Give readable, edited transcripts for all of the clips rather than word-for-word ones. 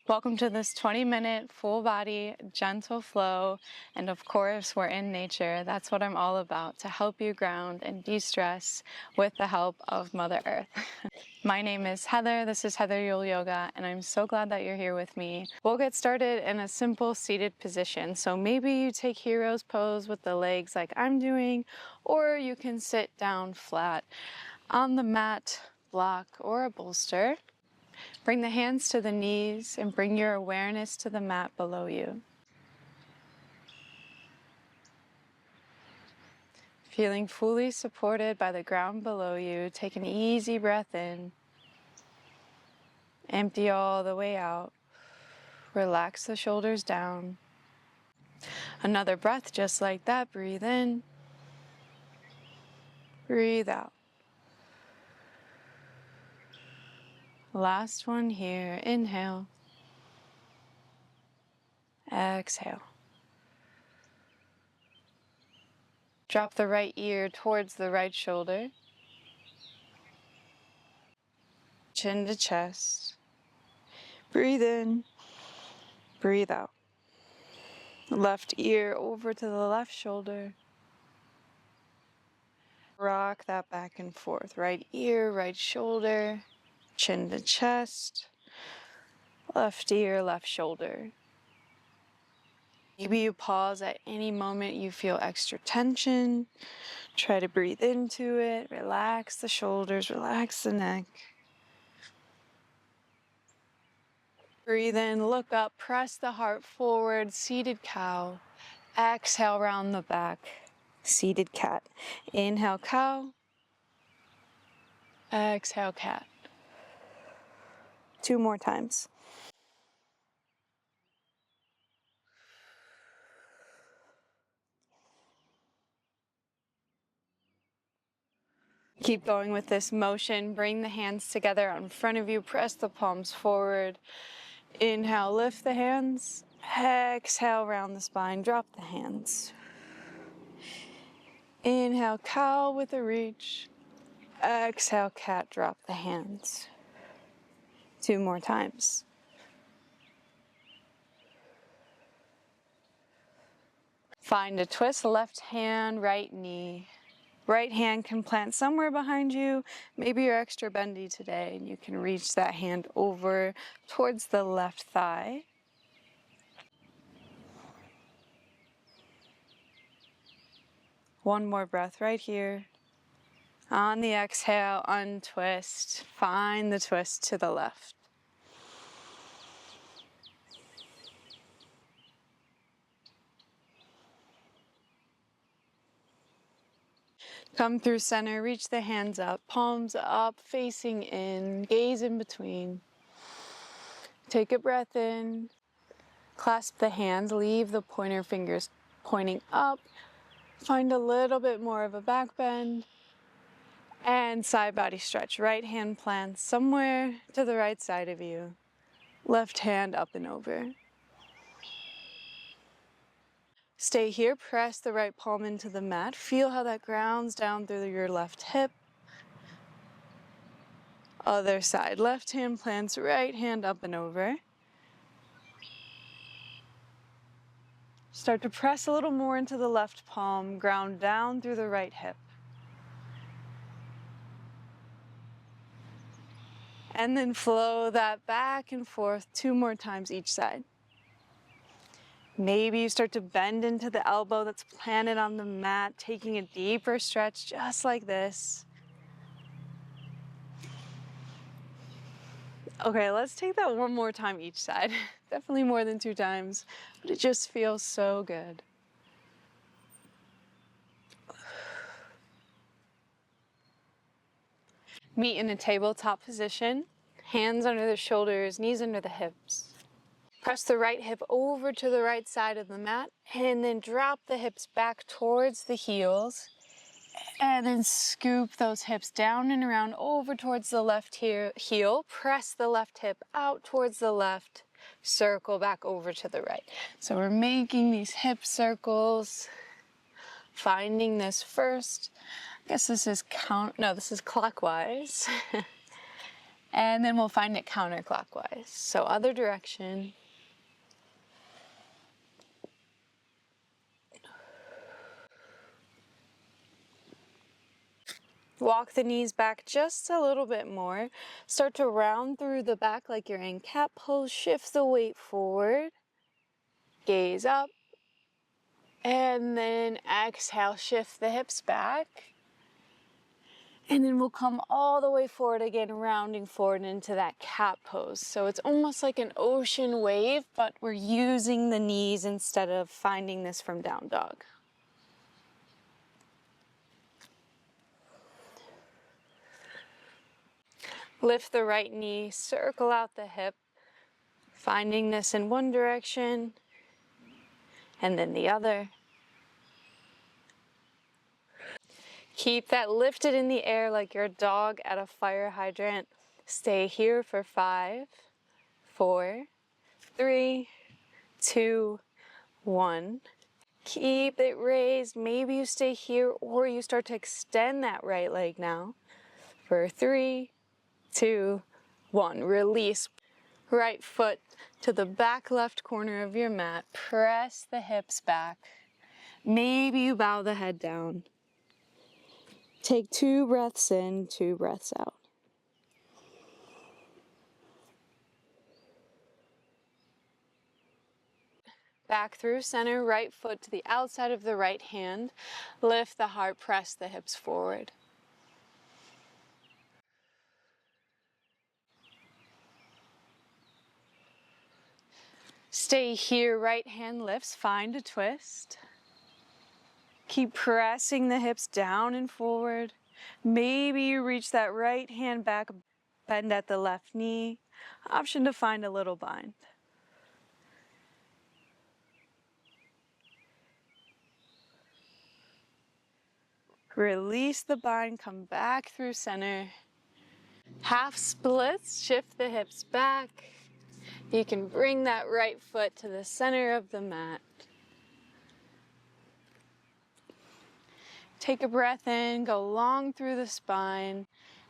Welcome to this 20-minute full body, gentle flow. And of course, we're in nature. That's what I'm all about, to help you ground and de-stress with the help of Mother Earth. My name is Heather. This is Heather Yule Yoga, and I'm so glad that you're here with me. We'll get started in a simple seated position. So maybe you take hero's pose with the legs like I'm doing, or you can sit down flat on the mat, block, or a bolster. Bring the hands to the knees and bring your awareness to the mat below you. Feeling fully supported by the ground below you, take an easy breath in. Empty all the way out. Relax the shoulders down. Another breath just like that. Breathe in. Breathe out. Last one here. Inhale. Exhale. Drop the right ear towards the right shoulder. Chin to chest. Breathe in. Breathe out. Left ear over to the left shoulder. Rock that back and forth. Right ear, right shoulder, chin to chest, left ear, left shoulder. Maybe you pause at any moment you feel extra tension. Try to breathe into it. Relax the shoulders, relax the neck. Breathe in, look up, press the heart forward, seated cow. Exhale, round the back, seated cat. Inhale, cow. Exhale, cat. 2 more times. Keep going with this motion. Bring the hands together out in front of you. Press the palms forward. Inhale, lift the hands. Exhale, round the spine. Drop the hands. Inhale, cow with a reach. Exhale, cat. Drop the hands. 2 more times. Find a twist. Left hand, right knee. Right hand can plant somewhere behind you. Maybe you're extra bendy today and you can reach that hand over towards the left thigh. One more breath right here. On the exhale, untwist. Find the twist to the left. Come through center, reach the hands up, palms up, facing in, gaze in between. Take a breath in, clasp the hands, leave the pointer fingers pointing up. Find a little bit more of a back bend. And side body stretch. Right hand plants somewhere to the right side of you. Left hand up and over. Stay here, press the right palm into the mat. Feel how that grounds down through your left hip. Other side, left hand plants, right hand up and over. Start to press a little more into the left palm, ground down through the right hip. And then flow that back and forth 2 more times each side. Maybe you start to bend into the elbow that's planted on the mat, taking a deeper stretch just like this. Okay, let's take that 1 more time each side. Definitely more than 2 times, but it just feels so good. Meet in a tabletop position, hands under the shoulders, knees under the hips. Press the right hip over to the right side of the mat, and then drop the hips back towards the heels, and then scoop those hips down and around over towards the left heel. Press the left hip out towards the left, circle back over to the right. So we're making these hip circles, finding this first. I guess this is this is clockwise. And then we'll find it counterclockwise. So other direction. Walk the knees back just a little bit more. Start to round through the back like you're in cat pose. Shift the weight forward. Gaze up. And then exhale, shift the hips back. And then we'll come all the way forward again, rounding forward into that cat pose. So it's almost like an ocean wave, but we're using the knees instead of finding this from down dog. Lift the right knee, circle out the hip, finding this in one direction and then the other. Keep that lifted in the air like you're a dog at a fire hydrant. Stay here for 5, 4, 3, 2, 1. Keep it raised. Maybe you stay here or you start to extend that right leg now. For 3, 2, 1. Release. Right foot to the back left corner of your mat. Press the hips back. Maybe you bow the head down. Take 2 breaths in, 2 breaths out. Back through center, right foot to the outside of the right hand. Lift the heart, press the hips forward. Stay here, right hand lifts, find a twist. Keep pressing the hips down and forward. Maybe you reach that right hand back, bend at the left knee. Option to find a little bind. Release the bind, come back through center. Half splits, shift the hips back. You can bring that right foot to the center of the mat. Take a breath in, go long through the spine.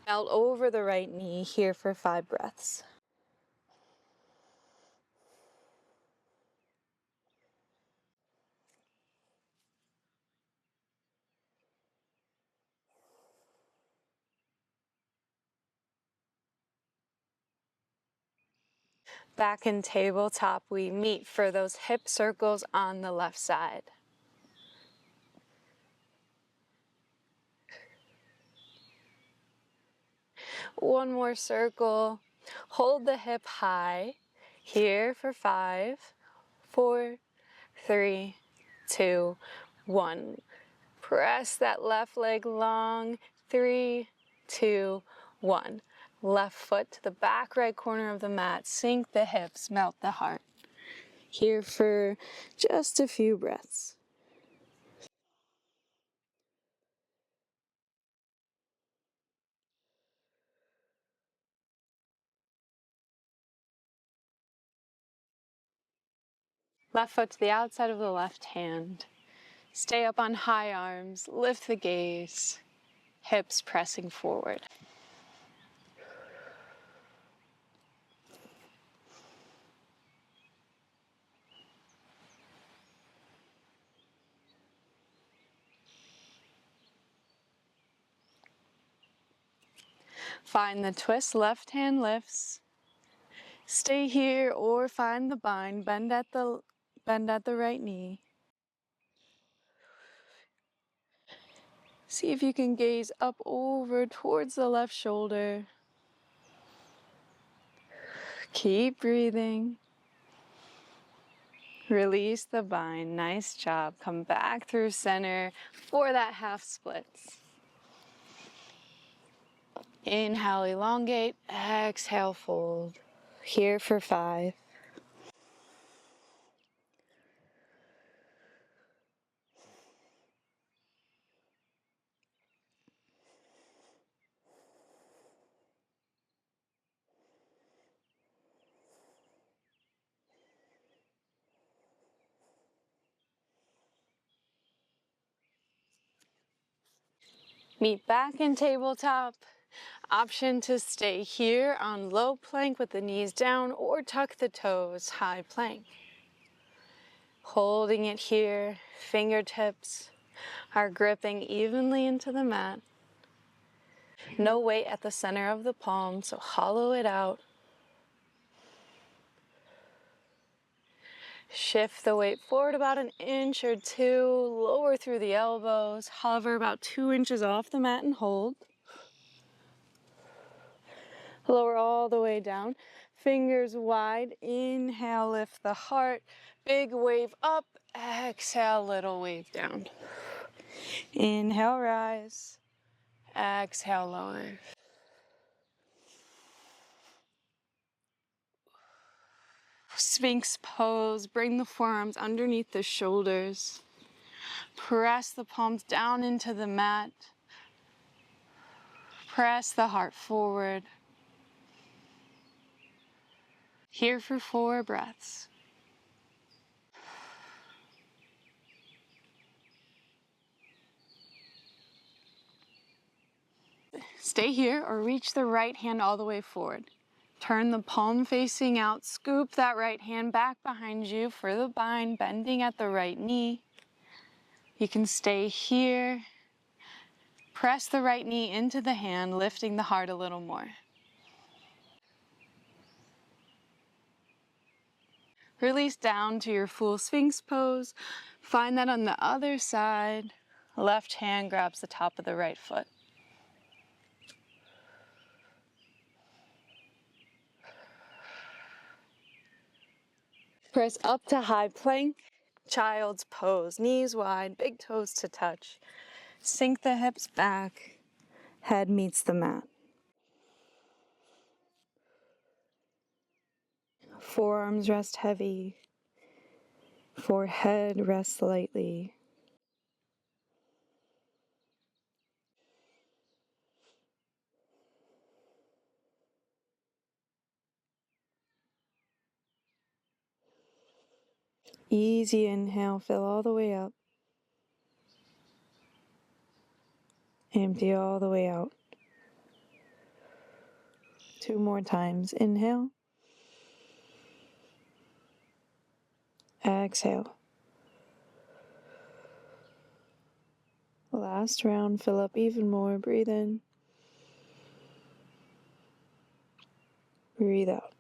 Melt over the right knee here for 5 breaths. Back in tabletop, we meet for those hip circles on the left side. One more circle. Hold the hip high. Here for 5, 4, 3, 2, 1. Press that left leg long. 3, 2, 1. Left foot to the back right corner of the mat. Sink the hips, melt the heart. Here for just a few breaths. Left foot to the outside of the left hand. Stay up on high arms, lift the gaze, hips pressing forward. Find the twist, left hand lifts. Stay here or find the bind, bend at the right knee. See if you can gaze up over towards the left shoulder. Keep breathing. Release the bind. Nice job. Come back through center for that half splits. Inhale, elongate. Exhale, fold. Here for 5. Meet back in tabletop. Option to stay here on low plank with the knees down or tuck the toes, high plank. Holding it here, fingertips are gripping evenly into the mat. No weight at the center of the palm, so hollow it out. Shift the weight forward about an inch or two, lower through the elbows, hover about 2 inches off the mat and hold. Lower all the way down, fingers wide, inhale, lift the heart, big wave up, exhale, little wave down. Inhale, rise, exhale, lower. Sphinx pose, bring the forearms underneath the shoulders. Press the palms down into the mat. Press the heart forward. Here for 4 breaths. Stay here or reach the right hand all the way forward. Turn the palm facing out, scoop that right hand back behind you for the bind, bending at the right knee. You can stay here. Press the right knee into the hand, lifting the heart a little more. Release down to your full Sphinx pose. Find that on the other side. Left hand grabs the top of the right foot. Press up to high plank, child's pose, knees wide, big toes to touch. Sink the hips back, head meets the mat. Forearms rest heavy, forehead rests lightly. Easy inhale, fill all the way up. Empty all the way out. 2 more times. Inhale. Exhale. Last round, fill up even more. Breathe in. Breathe out.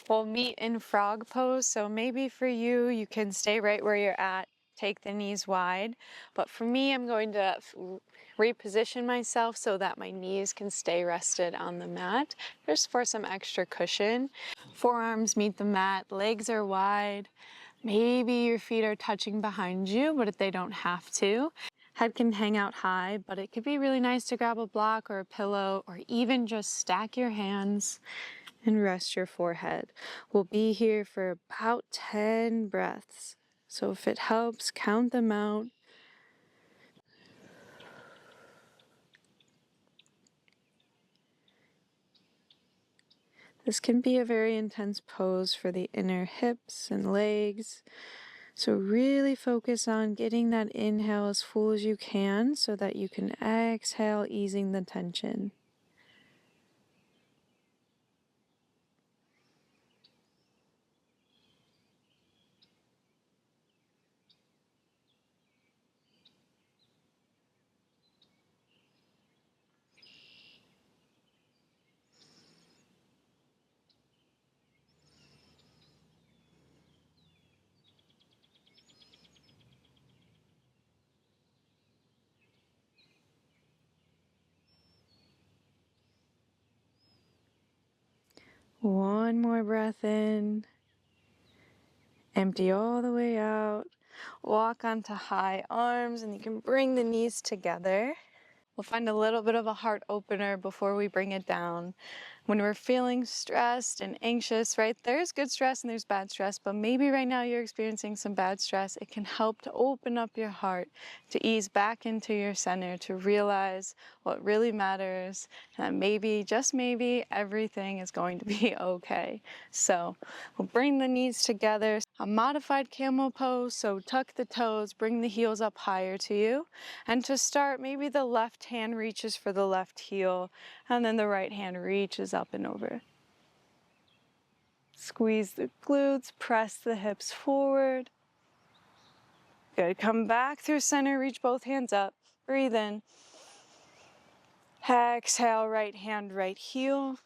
We'll meet in frog pose, so maybe for you, you can stay right where you're at, take the knees wide. But for me, I'm going to reposition myself so that my knees can stay rested on the mat, just for some extra cushion. Forearms meet the mat, legs are wide. Maybe your feet are touching behind you, but they don't have to. Head can hang out high, but it could be really nice to grab a block or a pillow, or even just stack your hands and rest your forehead. We'll be here for about 10 breaths. So if it helps, count them out. This can be a very intense pose for the inner hips and legs. So really focus on getting that inhale as full as you can so that you can exhale, easing the tension. One more breath in. Empty all the way out. Walk onto high arms and you can bring the knees together. We'll find a little bit of a heart opener before we bring it down. When we're feeling stressed and anxious, right, there's good stress and there's bad stress, but maybe right now you're experiencing some bad stress. It can help to open up your heart, to ease back into your center, to realize what really matters, and maybe, just maybe, everything is going to be okay. So we'll bring the knees together. a modified camel pose, so tuck the toes, bring the heels up higher to you. And to start, maybe the left hand reaches for the left heel, and then the right hand reaches up and over. Squeeze the glutes, press the hips forward. Good, come back through center, reach both hands up, breathe in. Exhale, right hand, right heel.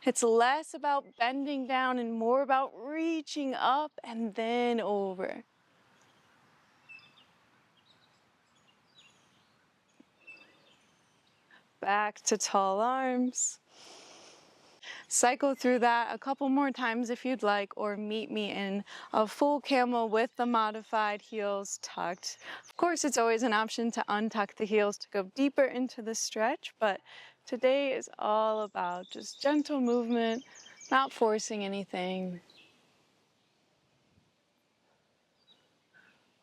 It's less about bending down and more about reaching up and then over. Back to tall arms. Cycle through that a couple more times if you'd like, or meet me in a full camel with the modified heels tucked. Of course, it's always an option to untuck the heels to go deeper into the stretch, but today is all about just gentle movement, not forcing anything.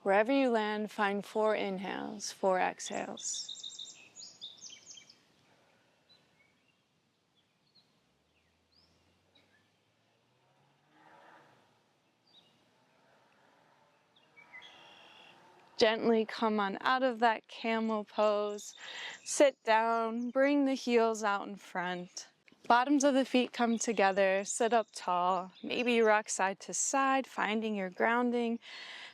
Wherever you land, find 4 inhales, 4 exhales. Gently come on out of that camel pose. Sit down, bring the heels out in front. Bottoms of the feet come together, sit up tall. Maybe you rock side to side, finding your grounding,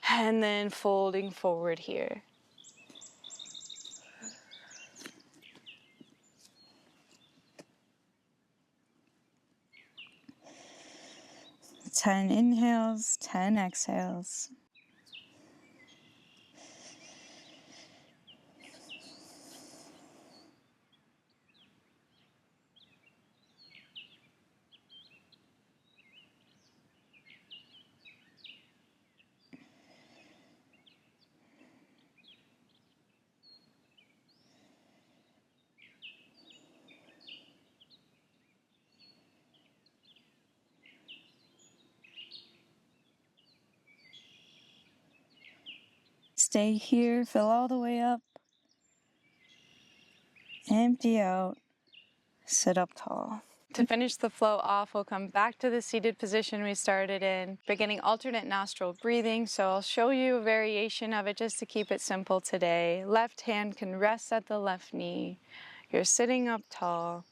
and then folding forward here. 10 inhales, 10 exhales. Stay here, fill all the way up. Empty out, sit up tall. To finish the flow off, we'll come back to the seated position we started in, beginning alternate nostril breathing. So I'll show you a variation of it just to keep it simple today. Left hand can rest at the left knee. You're sitting up tall.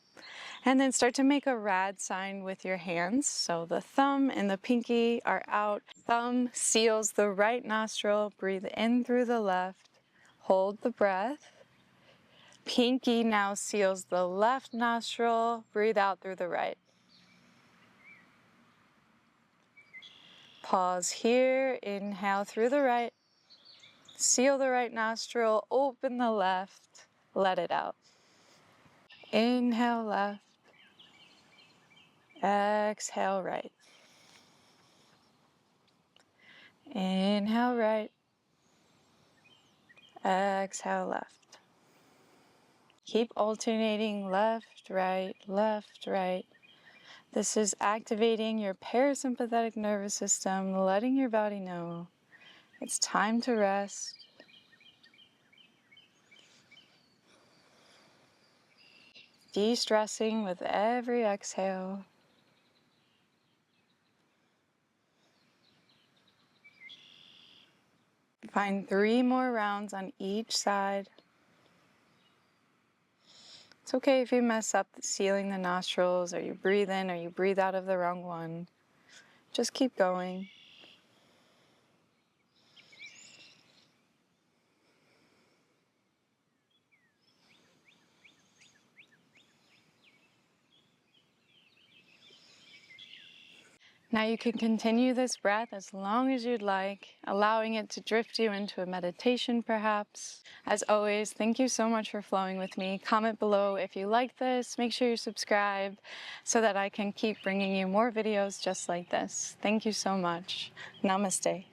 And then start to make a rad sign with your hands. So the thumb and the pinky are out. Thumb seals the right nostril. Breathe in through the left. Hold the breath. Pinky now seals the left nostril. Breathe out through the right. Pause here. Inhale through the right. Seal the right nostril. Open the left. Let it out. Inhale left. Exhale right. Inhale right. Exhale left. Keep alternating left, right, left, right. This is activating your parasympathetic nervous system, letting your body know it's time to rest. De-stressing with every exhale. Find 3 more rounds on each side. It's okay if you mess up sealing the nostrils, or you breathe in or you breathe out of the wrong one. Just keep going. Now you can continue this breath as long as you'd like, allowing it to drift you into a meditation perhaps. As always, thank you so much for flowing with me. Comment below if you like this. Make sure you subscribe so that I can keep bringing you more videos just like this. Thank you so much. Namaste.